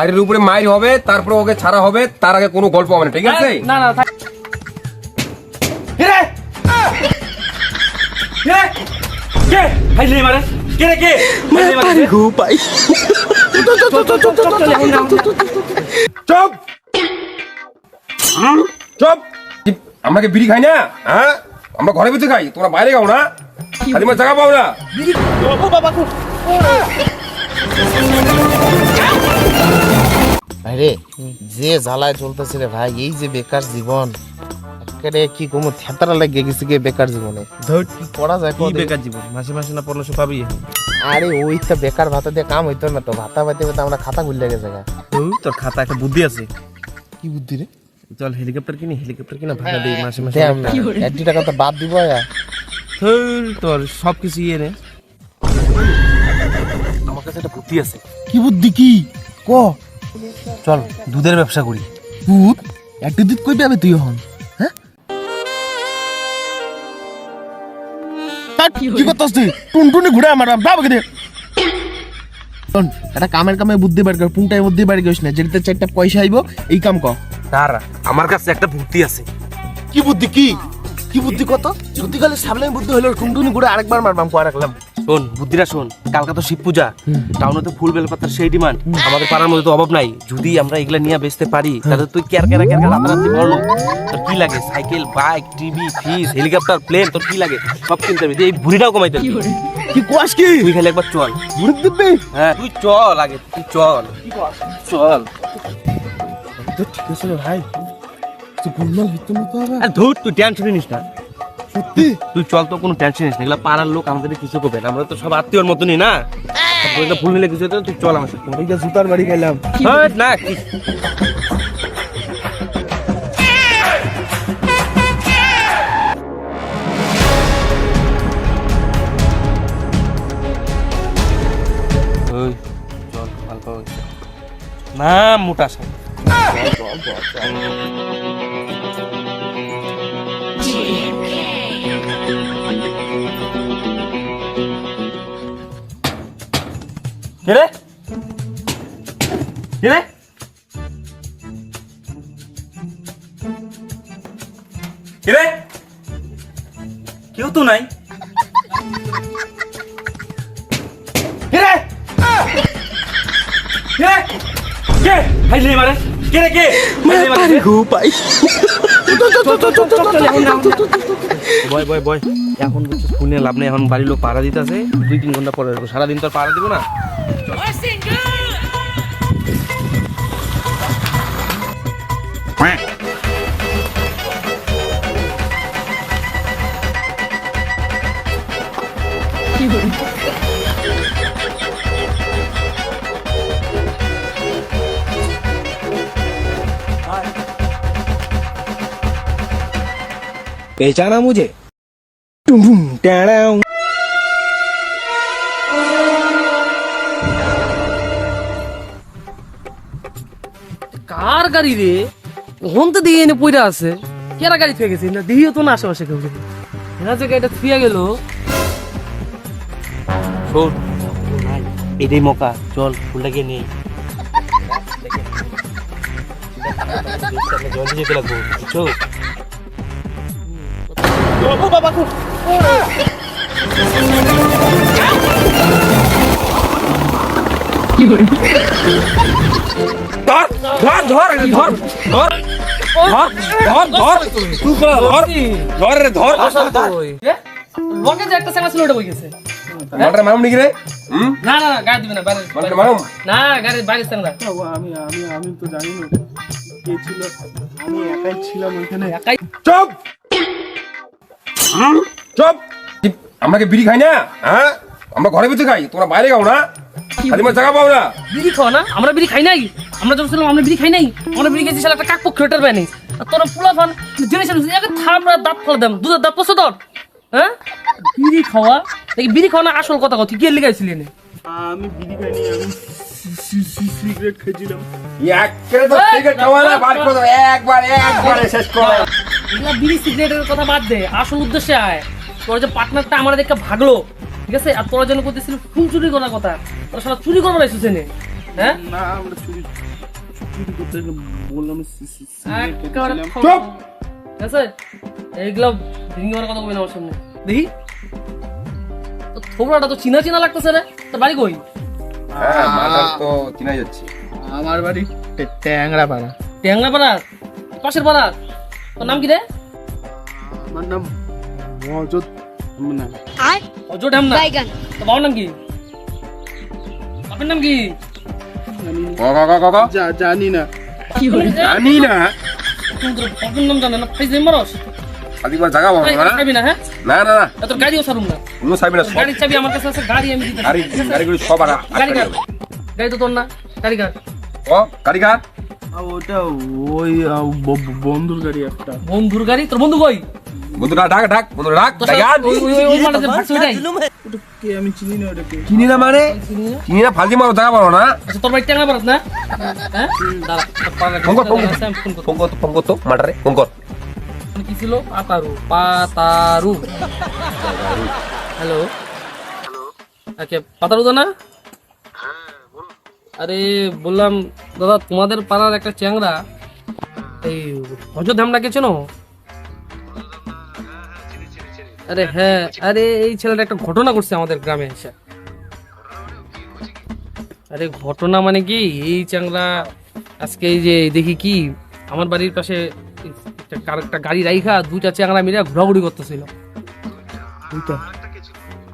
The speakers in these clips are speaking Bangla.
গাড়ির উপরে মাইর হবে, তারপরে ওকে ছাড়া হবে, তার আগে কোনো গল্প হবে না, ঠিক আছে? না না থাক। কে রে কে রে কে ভাই লে মারে কে রে কে ভাই লে মারে গো ভাই চুপ চুপ। আমরা কি বিড়ি খাই না? হ্যাঁ, আমরা ঘরে বসে খাই, তোমরা বাইরে খাও না, খালি আমার জায়গা পাও না। আরে যে জ্বালায় চলতেছে রে ভাই, এই যে বেকার জীবন, একেবারে কি কম থেতারা লাগে গেছে গে বেকার জীবনে। ধর কি পড়া যায় কি বেকার জীবন, মাসে মাসে না পড়লে সব পাবি। আরে ওই তো বেকার ভাতা দিয়ে কাম হইতো না তো, ভাতা পাইতে পাইতে আমরা খাতা খুললে গেছে গা। তোর খাতা একটা বুদ্ধি আছে। কি বুদ্ধি রে? চল হেলিকপ্টার কিনা ভাড়া দেই মাসে মাসে। দেখ না 1 টাকা তো বাদ দিব আয়া। তোর সব কিছু ইয়ে নে। আমার কাছে একটা বুদ্ধি আছে। কি বুদ্ধি কি ক? চল দুধের ব্যবসা করি। দুধ? একটা দুধ কই পাবে তুই এখন? হ্যাঁ কি করতেছ তুই? টুনটুনি ঘুরে আমার বাবা কে দে। শোন, এটা কামের কামে বুদ্ধি বার কর, পুংটাই বুদ্ধি বার করিস না, যেটাতে 4টা পয়সা আইবো এই কাম কর। দাঁড়া, আমার কাছে একটা বুদ্ধি আছে। কি বুদ্ধি কি? কি বুদ্ধি কত? সত্যিকালে সামনে বুদ্ধি হলো টুনটুনি ঘুরে আরেকবার মারবাম কয়া রাখলাম। শোন বুদ্ধিটা শোন, কালকা তো শিব পূজা, টাউনে তো ফুল বেলপাতার সেই ডিমান্ড, আমাদের পাড়ার মধ্যে তো অভাব নাই। যদি আমরা এগুলা নিয়ে বেচতে পারি তাহলে তুই কেরকেরা রাতারাতি বড়। তোর কি লাগে? Cycle, bike, TV, fridge, helicopter, plane, তোর কি লাগে সব কিনতে পারবি। এই বুড়িটাও কমাইতে পারবি। কি কোয়াস কি? তুই খালি একবার চল। বুড়ি দিবি? হ্যাঁ তুই চল, আগে তুই চল চল। তো ঠিক আছে রে ভাই, তুই গুলমাল ভিতর মতো হবে। আর ধুর, তুই টেনশন নিস না, সত্যি তুই চল, তো কোনো টেনশন নিস না। এগুলা পাড়ার লোক আমাদের কিছু করবে না, আমরা তো সব আত্মীয়র মতনই না। ফুল নিলে কিছু হতো, তুই চল আমার সাথে। এইটা জুতার বাড়ি খাইলাম। হ্যাঁ, না কি ওই চল অল্প হয়েছে না মোটা সাই। কে রে কে রে কে রে? কেউ তো নাই। কে রে কে রে কে ভাই লে মারে কে রে কে ভাই লে মারে গো ভাই বয় বয় বয়। এখন বুঝছিস ফোন নিয়ে লাভ নেই, এখন বাড়ির লোক পাড়া দিতে আছে, 2-3 ঘন্টা পরে আসবো। সারাদিন তো আর পাড়া দিব না। पहचाना मुझे? टुम टैडाऊ। কার গাড়ি রে? ওহন তো দিয়ে এনে পইরা আছে। কেরা গাড়ি থেকে গেছে না? দিও তো না আশেপাশে কেউ। এরা যে গাড়িটা থুয়া গেল। শোন ভাই, এটাই মকা, চল ফুলটাকে নেই। জলদি যেতে লাগবো, বুঝছো? ধর ধর ধর ধর ধর ধর ধর ধর রে ধর। লগে যে একটা চ্যাংড়া ছিল ওটা কই গেছে? মালটা মারুম নাকি রে? না না গাড়ি দিবে না, বাইরে মালটা মারুম? না গাড়ি বাইরে চ্যাংড়া। আমি তো জানি না কে ছিল, আমি একাই ছিলাম ওখানে। একাই চুপ চুপ। আমরা কি বিড়ি খাই না? হ্যাঁ, আমরা ঘরে বসে খাই, তোমরা বাইরে খাও না, খালি আমার জায়গা পাও না। বিড়ি খাও না? আমরা বিড়ি খাই নাই। আমরা যখন ছিলাম আমরা বিড়ি খাই নাই। আমরা বিড়ি খেয়েছি শালা একটা কাক পক্ষ এটার বানি। আর তোরা ফুলা ফান জেনে শুনে একে থামরা দাঁত ফেলে দেম। দুধের দাঁত পছন্দ তোর? হ্যাঁ, বিড়ি খাওয়া দেখি বিড়ি খাওয়া না আসল কথা কথা কি লিখাইছিলি এনে? আমি বিড়ি খাইনি, আমি সিগারেট খেয়েছিলাম। একবারে তো সিগারেট খাওয়া না, বার করে দাও, একবারে শেষ করো। এগুলা বিড়ি সিগারেটের কথা বাদ দে, আসল উদ্দেশ্যে আয়। তোর যে পার্টনারটা আমার দেখে ভাগলো, ঠিক আছে, আর তোরা যেন করতেছিল ফুল চুরি করার কথা, তোরা শালা চুরি করবার আইছিস এনে। হ্যাঁ না আমরা চুরি চুরি করতে বললাম একেবারে চুপ! ঠিক আছে এইগুলো ভেঙে মারার কথা বলবেন আমার সামনে দেখি তো থোবড়াটা তো চিনা চিনা লাগতেছে রে তোর বাড়ি কই হ্যাঁ মালটার তো চিনাই যাচ্ছে। আমার বাড়ি ট্যাংরা পাড়া। ট্যাংরা পাড়া পাশের পাড়া তোর নাম কি রে আমার নাম মজদ না অজয় ঢামনা তোর বাবার নাম কি বাপের নাম কি জানি না। জানি না তুমি তোর বাপের নাম জানে না ফাইজ মারস আদিবার জায়গা পাবো না। খাবি না হ্যাঁ না না না তোর গাড়িও সারুম না কোনো চাইবি না, সব গাড়ির চাবি আমার কাছে আছে গাড়ি আমি দিতে গাড়ি গাড়িগুলো সব আর গাড়ি কার গাড়ি তো তোর না গাড়ি কার ও গাড়ি কার? ওটা ওই বন্ধুর গাড়ি একটা। বন্ধুর গাড়ি তোর বন্ধু কই বন্ধুরা ডাক ডাক বন্ধুরা ডাক তোর গাড়ি সাথে ওই মাঠে যে ভাগছে ওইটাই ওটা কে আমি চিনি না ওটাকে। চিনি না মানে চিনি না ফালজি মারো জায়গা পাবো না। আচ্ছা তোর বাড়ি ট্যাংরা পাড়াত না হ্যাঁ দাঁড়া তোর পাড়ার ফোন কর, ফোন কর। আছে, আমি ফোন করতে ফোন কর ফোন কর তো মাটারে ফোন কর। কি ছিল পাতারু হ্যালো ওকে পাতারু দা না আরে বললাম দাদা তোমাদের পাড়ার একটা চ্যাংরা এই হজরত ধামনাকে চেনো আরে হ্যাঁ আরে এই ছেলেটা একটা ঘটনা করছে আমাদের গ্রামে এসে আরে ঘটনা মানে কি এই চ্যাংরা আজকে এই যে দেখি কি আমার বাড়ির পাশে একটা গাড়ি রাইখা দুইটা চ্যাংরা মিলে ঘোরাঘুরি করতেছিল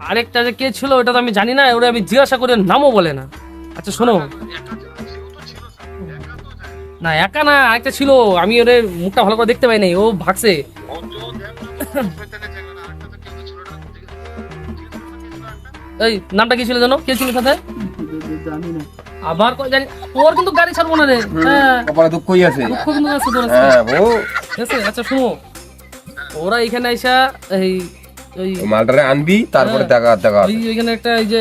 আরেকটা যে কে ছিল ওটা তো আমি জানি না ওটা আমি জিজ্ঞাসা করে নামও বলে না আচ্ছা শোনো না একা না আরেকটা ছিল আমি ওর মুখটা ভালো করে দেখতে পাই নাই ও ভাগছে এই নামটা কি ছিল জানো কে ছিল সাথে জানি না। আবার কই জানি তোর কিন্তু গাড়ি ছাড়বো না রে হ্যাঁ কপালে দুঃখই আছে। দুঃখ কিন্তু আছে তোর আছে। হ্যাঁ ও ঠিক আছে আচ্ছা শুনো ওরা এখানে আইসা এই ওই মালটারে আনবি তারপরে হ্যাঁ। দেখা দেখা ওই ওইখানে একটা এই যে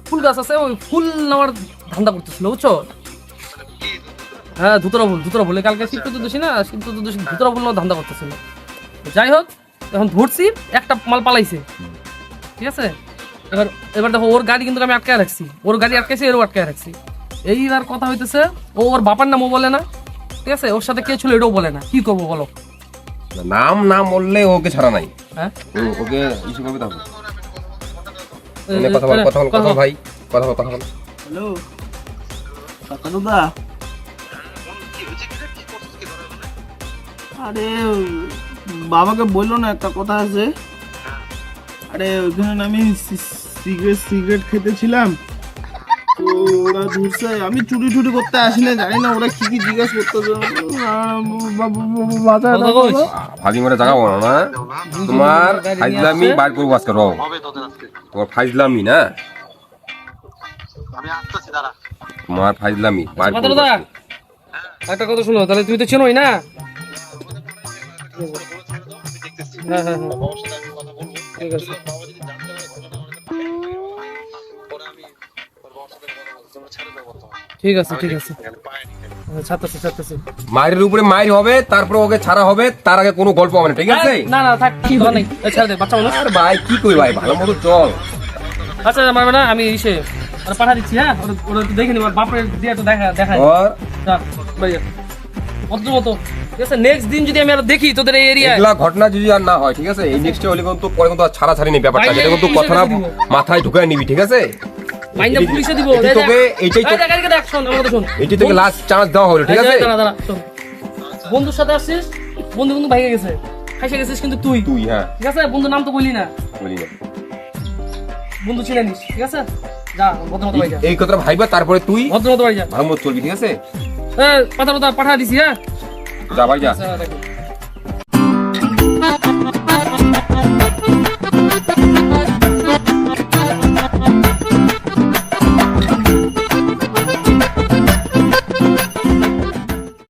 ফুল গাছ আছে ওই ফুল নেওয়ার ধান্দা করতেছিল বুঝছো হ্যাঁ ধুতরা ফুল কালকে শীত চতুর্দশী না শীত চতুর্দশী ধুতরা ফুল নেওয়ার ধান্দা করতেছিল যাই হোক এখন ধরছি একটা মাল পালাইছে ঠিক আছে এবার এবার দেখো ওর গাড়ি কিন্তু আমি আটকায় রাখছি ওর গাড়ি আটকাইছি এরও আটকায় রাখছি এইবার কথা হইতেছে ও ওর বাবার নামও বলে না ঠিক আছে ওর সাথে কে ছিল এটাও বলে না কি করবো বলো নাম না বললে ওকে ছাড়া নাই। হ্যাঁ ওকে ইস্যু করবে তাহলে এই- কথা বল কথা বল কথা বল ভাই কথা বল কথা বল। হ্যালো কাকানুদা আরে বাবাকে বললো না একটা কথা আছে আরে ওইখানে আমি সিগারেট খেতেছিলাম তো ওরা ধরছে আমি চুরি টুরি করতে আসি না জানি না ওরা কি কি জিজ্ঞাসা করতেছে ভাবি মরে জায়গা পাবো না। তোমার ফাইজলামি বার করবো আজকে রও তোমার ফাইজলামি না তোমার ফাইজলামি বার কথা করবো দাদা আজকে। একটা কথা শোনো তাহলে তুমি তো চেনোই না হ্যাঁ হ্যাঁ হ্যাঁ ঠিক আছে ঠিক আছে ঠিক আছে ছাড়তেছি মায়ের উপরে মায়ের হবে তারপরে ওকে ছাড়া হবে তার আগে কোনো গল্প হবে না ঠিক আছে? না না থাক কি দরকার নেই এই ছেড়ে দে বাচ্চা মানুষ আর ভাই কি কই ভাই ভালো মতো চল। আচ্ছা মারবে না আমি ইসে ওরা পাঠা দিচ্ছি হ্যাঁ ওরা একটু দেখে নিব বাপের দিয়ে একটু দেখা ওর অত মতো ঠিক আছে নেক্সট দিন যদি আমি আর দেখি তোদের এই এরিয়ায় এগুলা ঘটনা যদি আর না হয় ঠিক আছে এই নেক্সটে হলে কিন্তু পরে কিন্তু আর ছাড়াছাড়ি নেই ব্যাপারটা ভাই, যেটা কিন্তু এই কথাটা বিষয়টা দিব। মাথায় ঢুকায় নিবি ঠিক আছে? মাইন্ডা পুলিশে দিব এটি তোকে এইটাই তো গাড়ি দেখ শোন আমার কথা শোন এটি তোকে লাস্ট চান্স দেওয়া হলো ঠিক আছে? দাঁড়া দাঁড়া শোন বন্ধুর সাথে আসছিস বন্ধু কিন্তু ভাইগে গেছে খাইসে গেছিস কিন্তু তুই তুই হ্যাঁ ঠিক আছে বন্ধুর নাম তো বললি না বলি না বন্ধু ছিলেন ঠিক আছে যা ভদ্রমতো বাড়ি যা এই কথাটা ভাইবা তারপরে তুই ভদ্রমতো বাড়ি যা ভালো মতো চলবি ঠিক আছে? পাঠা পাঠা দিছি হ্যাঁ যা ভাই যা আচ্ছা দেখো